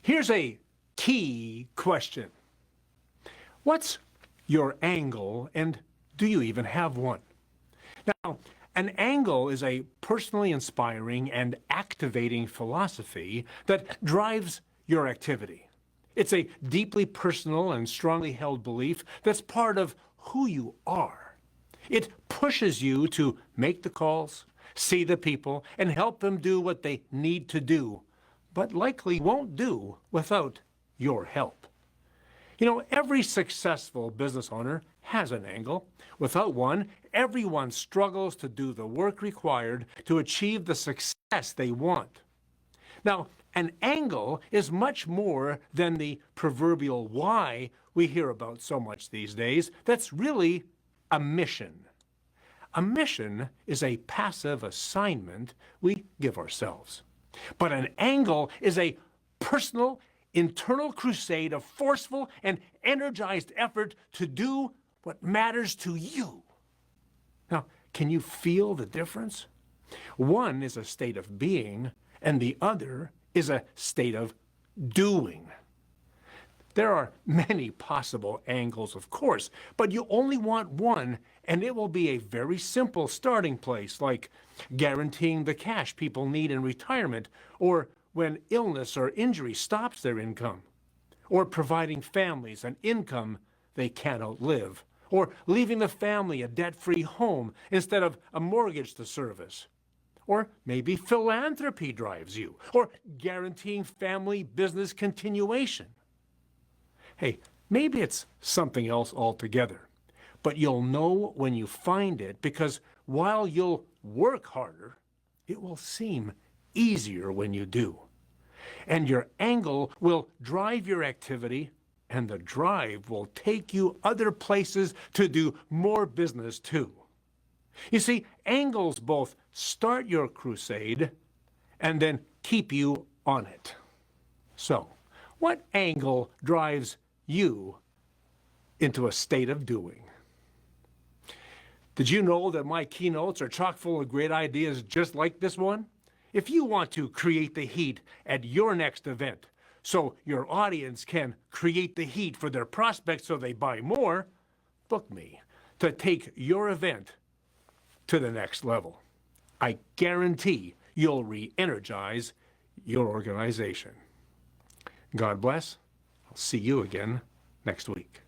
Here's a key question. What's your angle, and do you even have one? Now, an angle is a personally inspiring and activating philosophy that drives your activity. It's a deeply personal and strongly held belief that's part of who you are. It pushes you to make the calls, see the people, and help them do what they need to do, but likely won't do without your help. You know, every successful business owner has an angle. Without one, everyone struggles to do the work required to achieve the success they want. Now, an angle is much more than the proverbial why we hear about so much these days. That's really a mission. A mission is a passive assignment we give ourselves. But an angle is a personal, internal crusade of forceful and energized effort to do what matters to you. Now, can you feel the difference? One is a state of being, and the other is a state of doing. There are many possible angles, of course, but you only want one, and it will be a very simple starting place, like guaranteeing the cash people need in retirement, or when illness or injury stops their income, or providing families an income they can't outlive, or leaving the family a debt-free home instead of a mortgage to service. Or maybe philanthropy drives you, or guaranteeing family business continuation. Hey, maybe it's something else altogether, but you'll know when you find it, because while you'll work harder, it will seem easier when you do. And your angle will drive your activity, and the drive will take you other places to do more business too. You see, angles both start your crusade and then keep you on it. So, what angle drives you into a state of doing? Did you know that my keynotes are chock full of great ideas just like this one? If you want to create the heat at your next event, so your audience can create the heat for their prospects so they buy more, book me to take your event to the next level. I guarantee you'll re-energize your organization. God bless. I'll see you again next week.